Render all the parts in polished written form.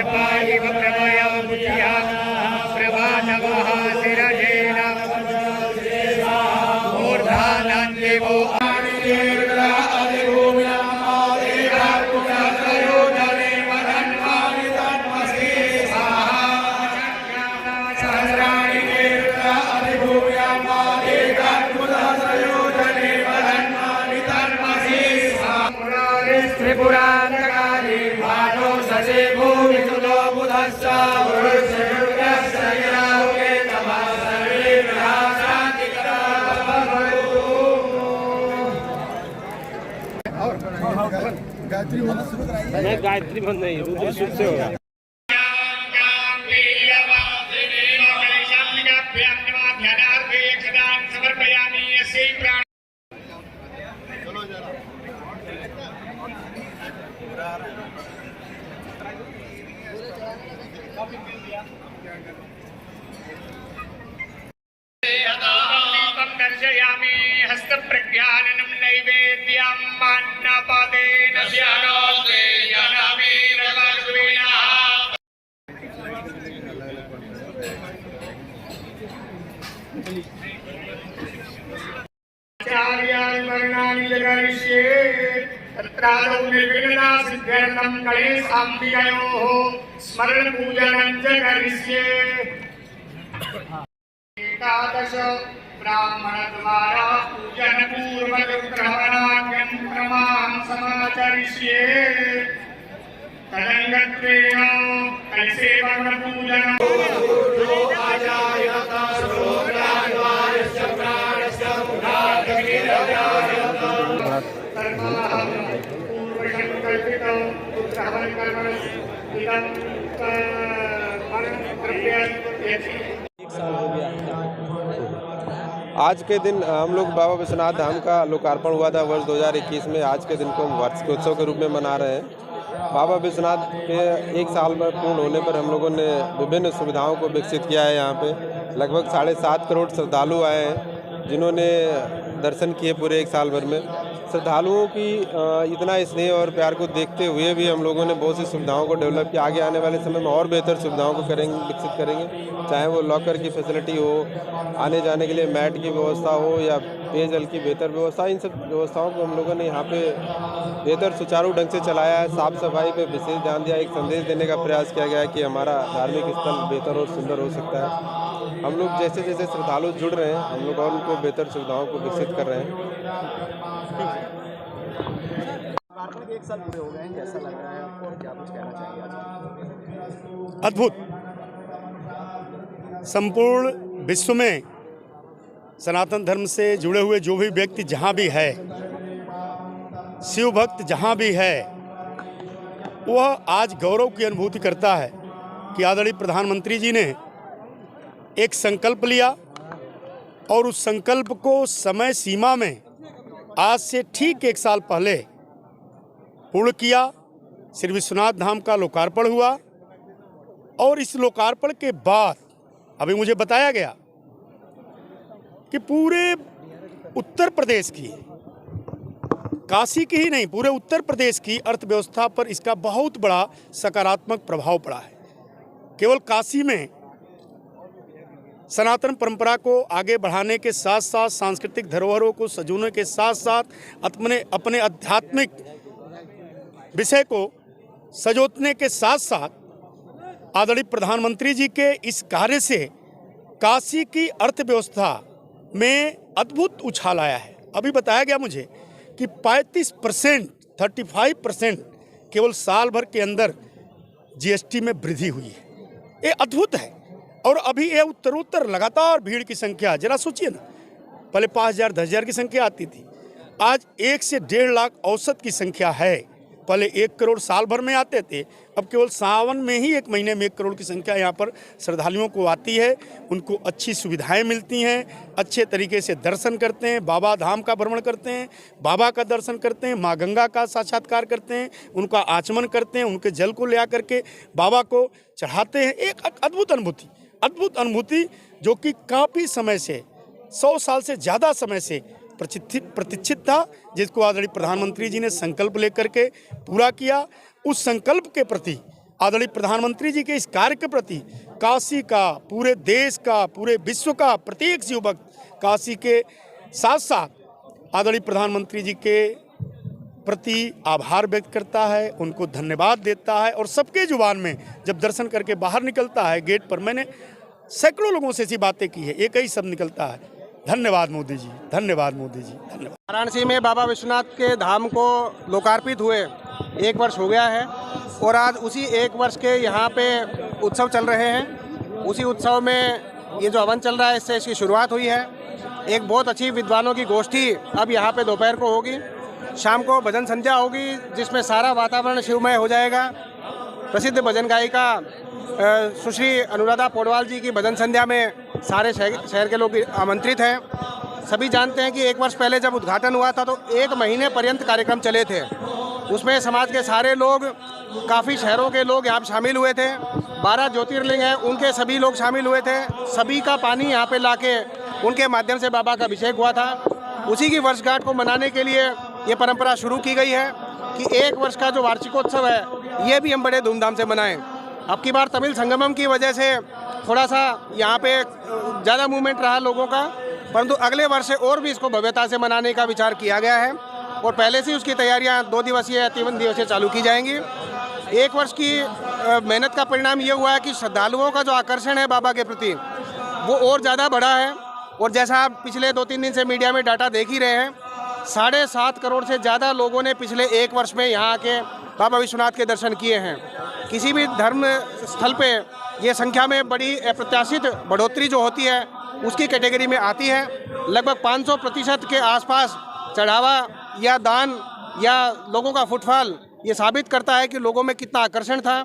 पाहिव प्रभया बुद्धिया प्रभातवः शिरजेन मूर्धानं देवो त्रिपुरांतकारी भानो सजे भूमि तुलो बुधस्सा वृक्षयुक्तस्य गिरावके तमः सर्वे ग्रहाशांति गायत्री बंद नहीं रुद्र शुभ से होगा। दर्शयामि हस्तप्रज्ञाननं नैवेद्यं अन्नपदेन स्यानोस्ते यानामि रवस्विनः आचार्याणि वर्णानि जगरिष्ये तत्रादौ निर्विघ्ना सिद्ध्यर्थं गणेशाम्बिकयोः स्मरणपूजनं च करिष्ये। एकादश ब्राह्मण द्वारा पूजन पूर्वक ग्रहणाख्यं क्रमां समाचरिष्ये। तदंगत्वेन कलशे वर्ण पूजनं पूर्वसंकल्पितं उत्सवं कर्म इदं आज के दिन हम लोग बाबा विश्वनाथ धाम का लोकार्पण हुआ था वर्ष 2021 में। आज के दिन को हम वार्षिकोत्सव के रूप में मना रहे हैं। बाबा विश्वनाथ के 1 साल में पूर्ण होने पर हम लोगों ने विभिन्न सुविधाओं को विकसित किया है। यहाँ पे लगभग 7.5 करोड़ श्रद्धालु आए हैं जिन्होंने दर्शन किए पूरे 1 साल भर में। श्रद्धालुओं की इतना स्नेह और प्यार को देखते हुए भी हम लोगों ने बहुत सी सुविधाओं को डेवलप किया। आगे आने वाले समय में और बेहतर सुविधाओं को विकसित करेंगे, चाहे वो लॉकर की फैसिलिटी हो, आने जाने के लिए मैट की व्यवस्था हो या पेयजल की बेहतर व्यवस्था। इन सब व्यवस्थाओं को हम लोगों ने यहाँ पे बेहतर सुचारू ढंग से चलाया है। साफ सफाई पे विशेष ध्यान दिया। एक संदेश देने का प्रयास किया गया है कि हमारा धार्मिक स्थल बेहतर और सुंदर हो सकता है। हम लोग जैसे जैसे श्रद्धालु जुड़ रहे हैं, हम लोग और उनको बेहतर सुविधाओं को विकसित कर रहे हैं। 1 साल पूरे हो गए हैं, कैसा लग रहा है आपको और क्या कुछ कहना चाहिए आज? अद्भुत। संपूर्ण विश्व में सनातन धर्म से जुड़े हुए जो भी व्यक्ति जहाँ भी है, शिव भक्त जहाँ भी है, वह आज गौरव की अनुभूति करता है कि आदरणीय प्रधानमंत्री जी ने एक संकल्प लिया और उस संकल्प को समय सीमा में आज से ठीक 1 साल पहले पूर्ण किया। श्री विश्वनाथ धाम का लोकार्पण हुआ और इस लोकार्पण के बाद अभी मुझे बताया गया कि पूरे उत्तर प्रदेश की, काशी की ही नहीं, पूरे उत्तर प्रदेश की अर्थव्यवस्था पर इसका बहुत बड़ा सकारात्मक प्रभाव पड़ा है। केवल काशी में सनातन परंपरा को आगे बढ़ाने के साथ साथ सांस्कृतिक धरोहरों को सजोने के साथ साथ अपने आध्यात्मिक विषय को सजोतने के साथ साथ आदरणीय प्रधानमंत्री जी के इस कार्य से काशी की अर्थव्यवस्था में अद्भुत उछाल आया है। अभी बताया गया मुझे कि 35% केवल साल भर के अंदर जीएसटी में वृद्धि हुई है। ये अद्भुत है। और अभी ये उत्तरोत्तर लगातार भीड़ की संख्या, जरा सोचिए ना, पहले 5,000 10,000 की संख्या आती थी, आज 1 से 1.5 लाख औसत की संख्या है। पहले 1 करोड़ साल भर में आते थे, अब केवल सावन में ही 1 महीने में 1 करोड़ की संख्या यहाँ पर श्रद्धालुओं को आती है। उनको अच्छी सुविधाएं मिलती हैं, अच्छे तरीके से दर्शन करते हैं, बाबा धाम का भ्रमण करते हैं, बाबा का दर्शन करते हैं, माँ गंगा का साक्षात्कार करते हैं, उनका आचमन करते हैं, उनके जल को ले आकर के बाबा को चढ़ाते हैं। एक अद्भुत अनुभूति जो कि काफ़ी समय से, 100 साल से ज़्यादा समय से प्रतीक्षित था, जिसको आदरणीय प्रधानमंत्री जी ने संकल्प लेकर के पूरा किया। उस संकल्प के प्रति आदरणीय प्रधानमंत्री जी के इस कार्य के प्रति काशी का, पूरे देश का, पूरे विश्व का प्रत्येक शिव भक्त काशी के साथ साथ आदरणीय प्रधानमंत्री जी के प्रति आभार व्यक्त करता है, उनको धन्यवाद देता है। और सबके जुबान में जब दर्शन करके बाहर निकलता है गेट पर, मैंने सैकड़ों लोगों से ऐसी बातें की है, एक ही शब्द निकलता है, धन्यवाद मोदी जी, धन्यवाद मोदी जी, धन्यवाद। वाराणसी में बाबा विश्वनाथ के धाम को लोकार्पित हुए 1 वर्ष हो गया है और आज उसी 1 वर्ष के यहाँ पे उत्सव चल रहे हैं। उसी उत्सव में ये जो हवन चल रहा है, इससे इसकी शुरुआत हुई है। एक बहुत अच्छी विद्वानों की गोष्ठी अब यहाँ पे दोपहर को होगी, शाम को भजन संध्या होगी जिसमें सारा वातावरण शिवमय हो जाएगा। प्रसिद्ध भजन गायिका सुश्री अनुराधा पौडवाल जी की भजन संध्या में सारे शहर के लोग आमंत्रित हैं। सभी जानते हैं कि 1 वर्ष पहले जब उद्घाटन हुआ था तो 1 महीने पर्यंत कार्यक्रम चले थे। उसमें समाज के सारे लोग, काफ़ी शहरों के लोग यहाँ शामिल हुए थे। 12 ज्योतिर्लिंग हैं, उनके सभी लोग शामिल हुए थे। सभी का पानी यहाँ पे लाके उनके माध्यम से बाबा का अभिषेक हुआ था। उसी की वर्षगांठ को मनाने के लिए ये परंपरा शुरू की गई है कि 1 वर्ष का जो वार्षिकोत्सव है ये भी हम बड़े धूमधाम से मनाएं। अब की बार तमिल संगमम की वजह से थोड़ा सा यहाँ पे ज़्यादा मूवमेंट रहा लोगों का, परंतु अगले वर्ष से और भी इसको भव्यता से मनाने का विचार किया गया है और पहले से उसकी तैयारियां 2 दिवसीय या 3 दिवसीय चालू की जाएंगी। 1 वर्ष की मेहनत का परिणाम ये हुआ है कि श्रद्धालुओं का जो आकर्षण है बाबा के प्रति वो और ज़्यादा बढ़ा है। और जैसा आप पिछले 2-3 दिन से मीडिया में डाटा देख ही रहे हैं, 7.5 करोड़ से ज़्यादा लोगों ने पिछले 1 वर्ष में यहाँ के बाबा विश्वनाथ के दर्शन किए हैं। किसी भी धर्म स्थल पे ये संख्या में बड़ी अप्रत्याशित बढ़ोतरी जो होती है उसकी कैटेगरी में आती है। लगभग 500% के आसपास चढ़ावा या दान या लोगों का फुटफॉल ये साबित करता है कि लोगों में कितना आकर्षण था।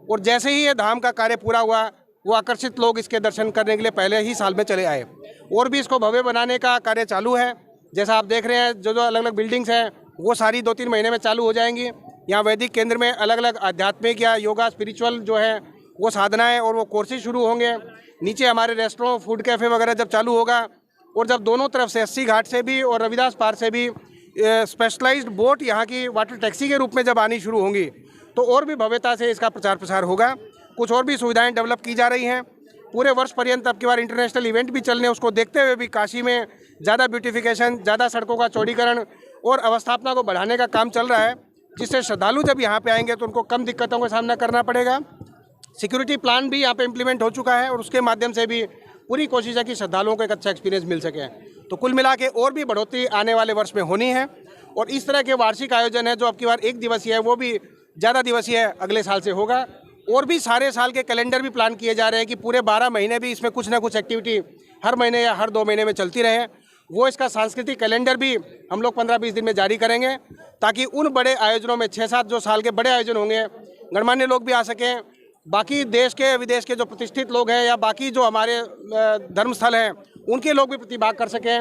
और जैसे ही ये धाम का कार्य पूरा हुआ, वो आकर्षित लोग इसके दर्शन करने के लिए पहले ही साल में चले आए। और भी इसको भव्य बनाने का कार्य चालू है। जैसा आप देख रहे हैं, जो अलग अलग बिल्डिंग्स हैं वो सारी 2-3 महीने में चालू हो जाएंगी। यहाँ वैदिक केंद्र में अलग अलग आध्यात्मिक या योगा स्पिरिचुअल जो है वो साधनाएं और वो कोर्सेज शुरू होंगे। नीचे हमारे रेस्टोरेंट, फूड कैफ़े वगैरह जब चालू होगा और जब दोनों तरफ से 80 घाट से भी और रविदास पार से भी स्पेशलाइज्ड बोट यहाँ की वाटर टैक्सी के रूप में जब आनी शुरू होंगी तो और भी भव्यता से इसका प्रचार प्रसार होगा। कुछ और भी सुविधाएं डेवलप की जा रही हैं। पूरे वर्ष पर्यंत अब की बार इंटरनेशनल इवेंट भी चलने, उसको देखते हुए भी काशी में ज़्यादा ब्यूटिफिकेशन, ज़्यादा सड़कों का चौड़ीकरण और अवस्थापना को बढ़ाने का काम चल रहा है, जिससे श्रद्धालु जब यहाँ पे आएंगे तो उनको कम दिक्कतों का सामना करना पड़ेगा। सिक्योरिटी प्लान भी यहाँ पे इम्प्लीमेंट हो चुका है और उसके माध्यम से भी पूरी कोशिश है कि श्रद्धालुओं को एक अच्छा एक्सपीरियंस मिल सके। तो कुल मिला के और भी बढ़ोतरी आने वाले वर्ष में होनी है। और इस तरह के वार्षिक आयोजन है जो अब की बार 1 दिवसीय है, वो भी ज़्यादा दिवसीय अगले साल से होगा। और भी सारे साल के कैलेंडर भी प्लान किए जा रहे हैं कि पूरे 12 महीने भी इसमें कुछ ना कुछ एक्टिविटी हर महीने या हर 2 महीने में चलती रहे। वो इसका सांस्कृतिक कैलेंडर भी हम लोग 15-20 दिन में जारी करेंगे, ताकि उन बड़े आयोजनों में 6-7 जो साल के बड़े आयोजन होंगे, गणमान्य लोग भी आ सकें, बाकी देश के विदेश के जो प्रतिष्ठित लोग हैं या बाकी जो हमारे धर्मस्थल हैं उनके लोग भी प्रतिभाग कर सकें।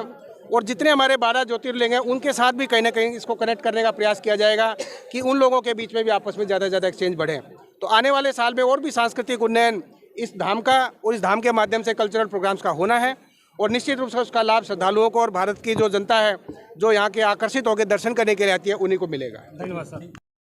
और जितने हमारे 12 ज्योतिर्लिंग हैं उनके साथ भी कहीं ना कहीं इसको कनेक्ट करने का प्रयास किया जाएगा कि उन लोगों के बीच में भी आपस में ज़्यादा से ज़्यादा एक्सचेंज बढ़े। तो आने वाले साल में और भी सांस्कृतिक उन्नयन इस धाम का और इस धाम के माध्यम से कल्चरल प्रोग्राम्स का होना है। और निश्चित रूप से उसका लाभ श्रद्धालुओं को और भारत की जो जनता है जो यहाँ के आकर्षित होकर दर्शन करने के लिए आती है उन्हीं को मिलेगा। धन्यवाद सर।